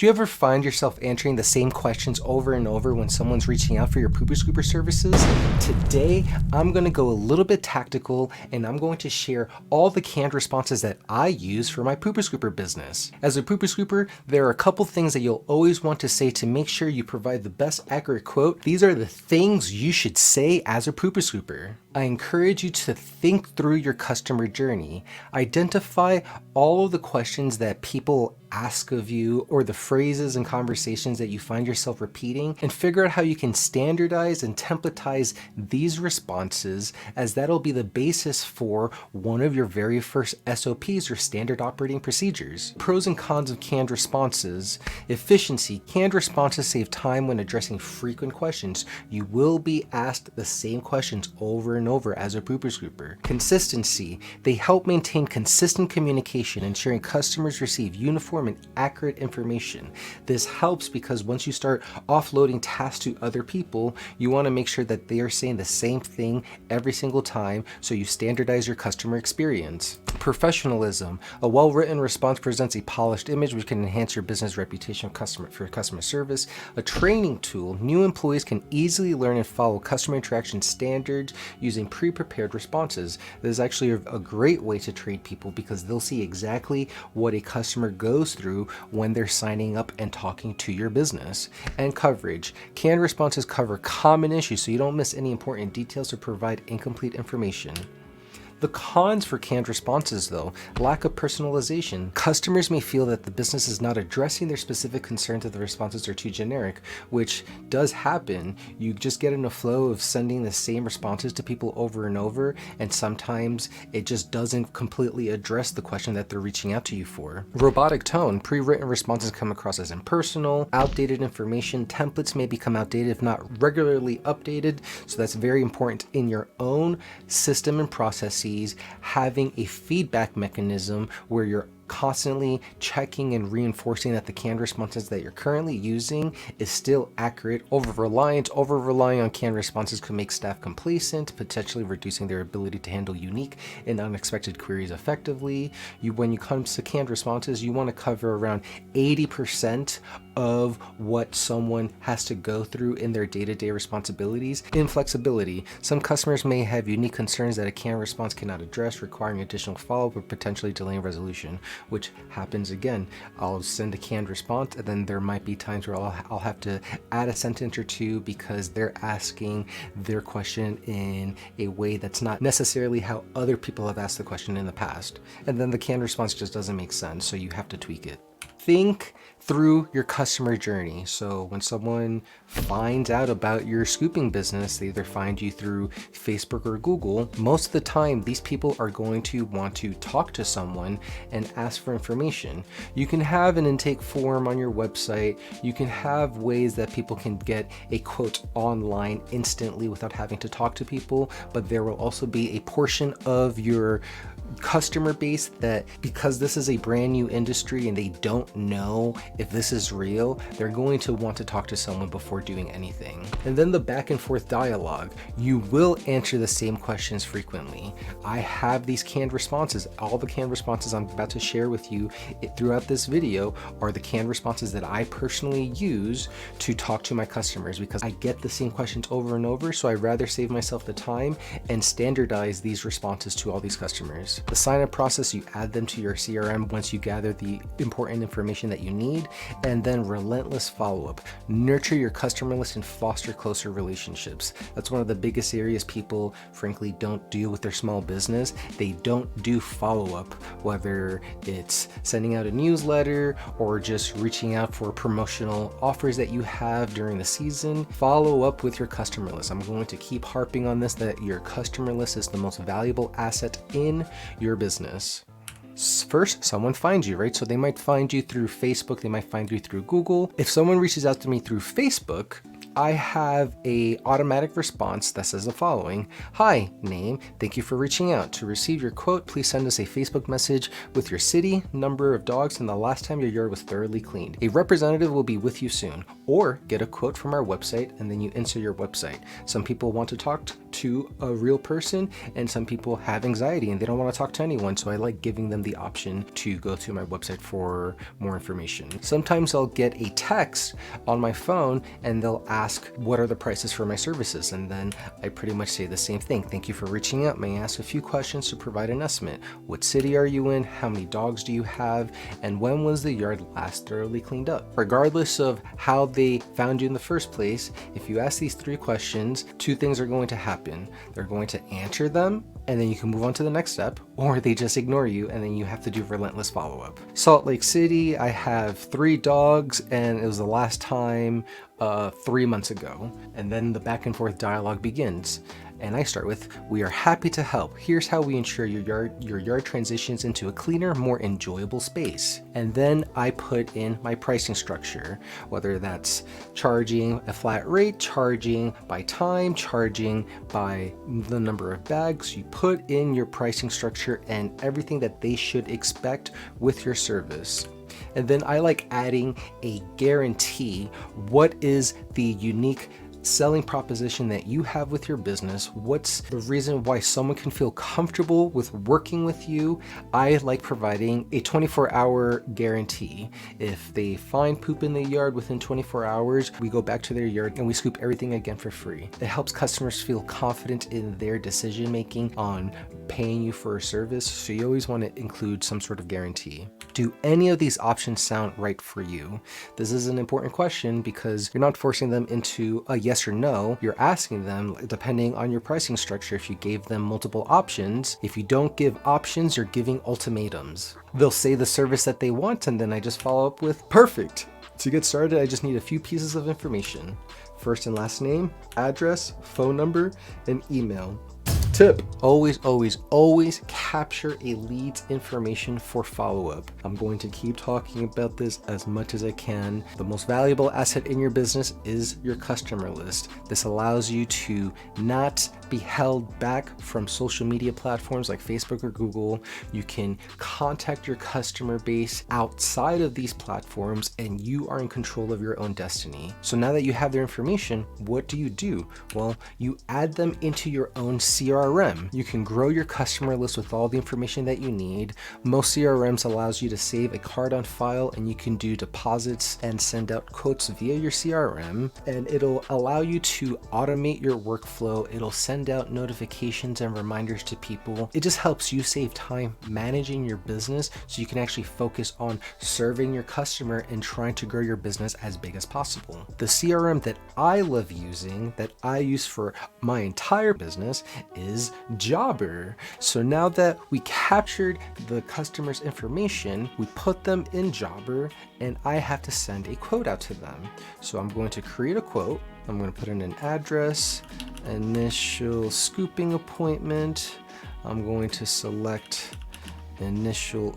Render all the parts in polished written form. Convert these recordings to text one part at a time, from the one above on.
Do you ever find yourself answering the same questions over and over when someone's reaching out for your pooper scooper services? Today, I'm going to go a little bit tactical and I'm going to share all the canned responses that I use for my pooper scooper business. As a pooper scooper, there are a couple things that you'll always want to say to make sure you provide the best accurate quote. These are the things you should say as a pooper scooper. I encourage you to think through your customer journey. Identify all of the questions that people ask of you or the phrases and conversations that you find yourself repeating, and figure out how you can standardize and templatize these responses, as that'll be the basis for one of your very first SOPs or standard operating procedures. Pros and cons of canned responses. Efficiency. Canned responses save time when addressing frequent questions. You will be asked the same questions over and over as a pooper scooper. Consistency. They help maintain consistent communication, ensuring customers receive uniform and accurate information. This helps because once you start offloading tasks to other people, you want to make sure that they are saying the same thing every single time, so you standardize your customer experience. Professionalism. A well-written response presents a polished image which can enhance your business reputation for customer service. A training tool. New employees can easily learn and follow customer interaction standards using pre-prepared responses. This is actually a great way to train people because they'll see exactly what a customer goes through when they're signing up and talking to your business. And coverage. Canned responses cover common issues so you don't miss any important details or provide incomplete information. The cons for canned responses though, lack of personalization. Customers may feel that the business is not addressing their specific concerns if the responses are too generic, which does happen. You just get in a flow of sending the same responses to people over and over, and sometimes it just doesn't completely address the question that they're reaching out to you for. Robotic tone. Pre-written responses come across as impersonal. Outdated information. Templates may become outdated if not regularly updated, so that's very important in your own system and processes. Having a feedback mechanism where you're constantly checking and reinforcing that the canned responses that you're currently using is still accurate. Over-relying on canned responses could make staff complacent, potentially reducing their ability to handle unique and unexpected queries effectively. When it comes to canned responses, you want to cover around 80% of what someone has to go through in their day-to-day responsibilities. Inflexibility. Some customers may have unique concerns that a canned response cannot address, requiring additional follow-up or potentially delaying resolution, which happens again. I'll send a canned response and then there might be times where I'll have to add a sentence or two because they're asking their question in a way that's not necessarily how other people have asked the question in the past. And then the canned response just doesn't make sense, so you have to tweak it. Think through your customer journey. So when someone finds out about your scooping business, they either find you through Facebook or Google. Most of the time, these people are going to want to talk to someone and ask for information. You can have an intake form on your website. You can have ways that people can get a quote online instantly without having to talk to people, but there will also be a portion of your customer base that, because this is a brand new industry and they don't know if this is real, they're going to want to talk to someone before doing anything. And then the back and forth dialogue. You will answer the same questions frequently. I have these canned responses. All the canned responses I'm about to share with you throughout this video are the canned responses that I personally use to talk to my customers, because I get the same questions over and over, so I'd rather save myself the time and standardize these responses to all these customers. The sign-up process, you add them to your CRM once you gather the important information that you need, and then relentless follow-up. Nurture your customer list and foster closer relationships. That's one of the biggest areas people frankly don't do with their small business. They don't do follow-up, whether it's sending out a newsletter or just reaching out for promotional offers that you have during the season. Follow up with your customer list. I'm going to keep harping on this, that your customer list is the most valuable asset in your business. First, someone finds you, right? So they might find you through Facebook, they might find you through Google. If someone reaches out to me through Facebook, I have a automatic response that says the following: "Hi, name, thank you for reaching out. To receive your quote, please send us a Facebook message with your city, number of dogs, and the last time your yard was thoroughly cleaned. A representative will be with you soon." Or get a quote from our website and then you enter your website. Some people want to talk to a real person, and some people have anxiety and they don't want to talk to anyone, so I like giving them the option to go to my website for more information. Sometimes I'll get a text on my phone and they'll ask what are the prices for my services, and then I pretty much say the same thing. "Thank you for reaching out. May I ask a few questions to provide an estimate? What city are you in? How many dogs do you have? And when was the yard last thoroughly cleaned up?" Regardless of how they found you in the first place, if you ask these 3 questions, 2 things are going to happen. They're going to answer them, and then you can move on to the next step, or they just ignore you and then you have to do relentless follow-up. Salt Lake City, I have 3 dogs and it was the last time 3 months ago. And then the back and forth dialogue begins. And I start with, "We are happy to help. Here's how we ensure your yard transitions into a cleaner, more enjoyable space." And then I put in my pricing structure, whether that's charging a flat rate, charging by time, charging by the number of bags. You put in your pricing structure and everything that they should expect with your service. And then I like adding a guarantee. What is the unique selling proposition that you have with your business? What's the reason why someone can feel comfortable with working with you? I like providing a 24-hour guarantee. If they find poop in the yard within 24 hours, we go back to their yard and we scoop everything again for free. It helps customers feel confident in their decision making on paying you for a service, so you always want to include some sort of guarantee. Do any of these options sound right for you? This is an important question because you're not forcing them into a yes or no. You're asking them, depending on your pricing structure, if you gave them multiple options. If you don't give options, you're giving ultimatums. They'll say the service that they want, and then I just follow up with, "Perfect. To get started, I just need a few pieces of information. First and last name, address, phone number, and email." Tip: always, always, always capture a lead's information for follow-up. I'm going to keep talking about this as much as I can. The most valuable asset in your business is your customer list. This allows you to not be held back from social media platforms like Facebook or Google. You can contact your customer base outside of these platforms, and you are in control of your own destiny. So now that you have their information, what do? Well, you add them into your own CRM. You can grow your customer list with all the information that you need. Most CRMs allows you to save a card on file, and you can do deposits and send out quotes via your CRM, and it'll allow you to automate your workflow. It'll send out notifications and reminders to people. It just helps you save time managing your business so you can actually focus on serving your customer and trying to grow your business as big as possible. The CRM that I love using, that I use for my entire business, is Jobber. So now that we captured the customer's information, we put them in Jobber, and I have to send a quote out to them. So I'm going to create a quote. I'm going to put in an address, initial scooping appointment. I'm going to select initial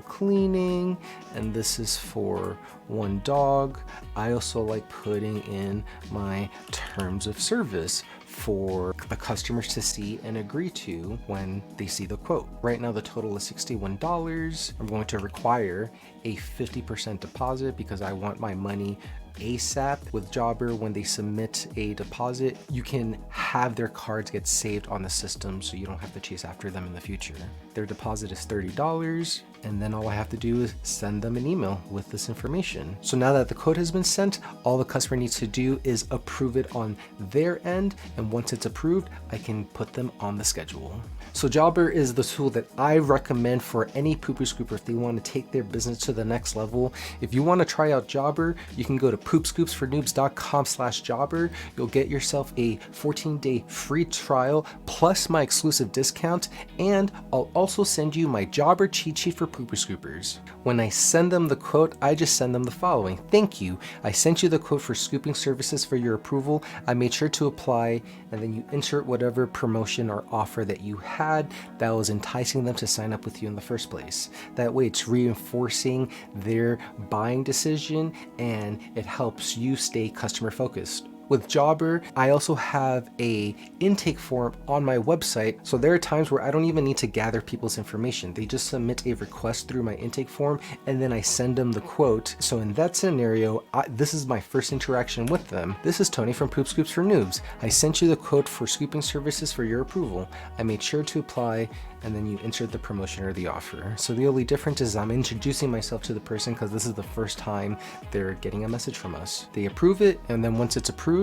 cleaning, and this is for 1 dog. I also like putting in my terms of service for the customers to see and agree to when they see the quote. Right now the total is $61. I'm going to require a 50% deposit because I want my money ASAP. With Jobber, when they submit a deposit, you can have their cards get saved on the system so you don't have to chase after them in the future. Their deposit is $30, and then all I have to do is send them an email with this information. So now that the quote has been sent, all the customer needs to do is approve it on their end, and once it's approved, I can put them on the schedule. So Jobber is the tool that I recommend for any pooper scooper if they want to take their business to the next level. If you want to try out Jobber, you can go to poopscoopsfornoobs.com/Jobber. You'll get yourself a 14-day free trial plus my exclusive discount, and I'll also send you my Jobber cheat sheet for pooper scoopers. When I send them the quote, I just send them the following: "Thank you. I sent you the quote for scooping services for your approval. I made sure to apply," and then you insert whatever promotion or offer that you had that was enticing them to sign up with you in the first place. That way it's reinforcing their buying decision, and it helps you stay customer focused. With Jobber, I also have a intake form on my website, so there are times where I don't even need to gather people's information. They just submit a request through my intake form, and then I send them the quote. So in that scenario, this is my first interaction with them. This is Tony from Poop Scoops for Noobs. I sent you the quote for scooping services for your approval. I made sure to apply, and then you insert the promotion or the offer. So the only difference is I'm introducing myself to the person because this is the first time they're getting a message from us. They approve it, and then once it's approved,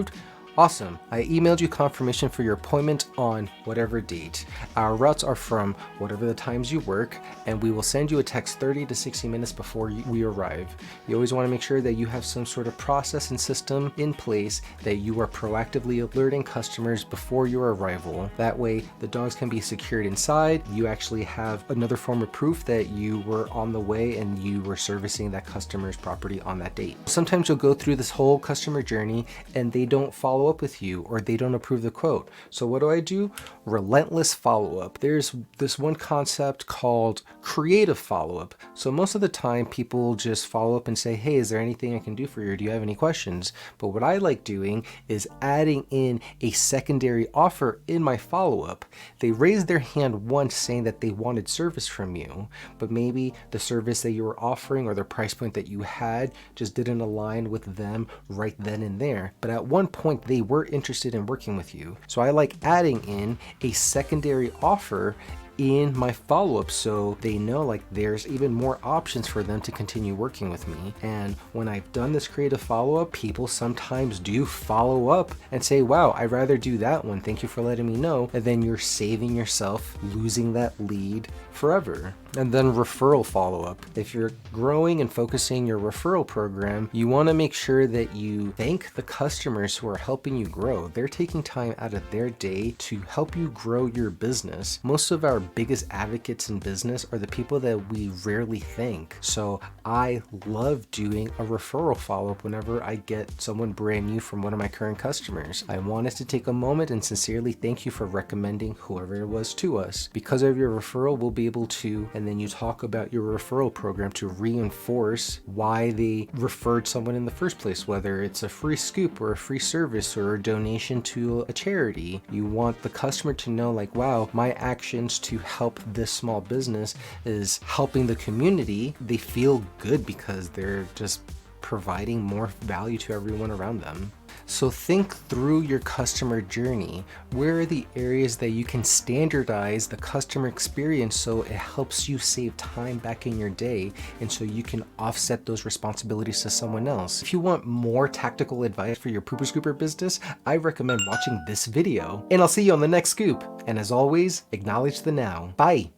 awesome. I emailed you confirmation for your appointment on whatever date. Our routes are from whatever the times you work, and we will send you a text 30 to 60 minutes before we arrive. You always want to make sure that you have some sort of process and system in place, that you are proactively alerting customers before your arrival. That way the dogs can be secured inside. You actually have another form of proof that you were on the way and you were servicing that customer's property on that date. Sometimes you'll go through this whole customer journey and they don't follow up with you, or they don't approve the quote. So what do? Relentless follow-up. There's this one concept called creative follow-up. So most of the time people just follow up and say, hey, is there anything I can do for you? Do you have any questions? But what I like doing is adding in a secondary offer in my follow-up. They raised their hand once saying that they wanted service from you, but maybe the service that you were offering or the price point that you had just didn't align with them right then and there. But at one point they were interested in working with you. So I like adding in a secondary offer in my follow-up so they know like there's even more options for them to continue working with me. And when I've done this creative follow-up, people sometimes do follow up and say, wow, I'd rather do that one. Thank you for letting me know. And then you're saving yourself losing that lead forever. And then referral follow-up. If you're growing and focusing your referral program, you want to make sure that you thank the customers who are helping you grow. They're taking time out of their day to help you grow your business. Most of our biggest advocates in business are the people that we rarely thank. So I love doing a referral follow-up whenever I get someone brand new from one of my current customers. I want us to take a moment and sincerely thank you for recommending whoever it was to us. Because of your referral, we'll be able to, and then you talk about your referral program to reinforce why they referred someone in the first place, whether it's a free scoop or a free service or a donation to a charity. You want the customer to know like, wow, my actions to help this small business is helping the community. They feel good because they're just providing more value to everyone around them. So think through your customer journey. Where are the areas that you can standardize the customer experience so it helps you save time back in your day, and so you can offset those responsibilities to someone else? If you want more tactical advice for your pooper scooper business, I recommend watching this video. And I'll see you on the next scoop. And as always, acknowledge the now. Bye.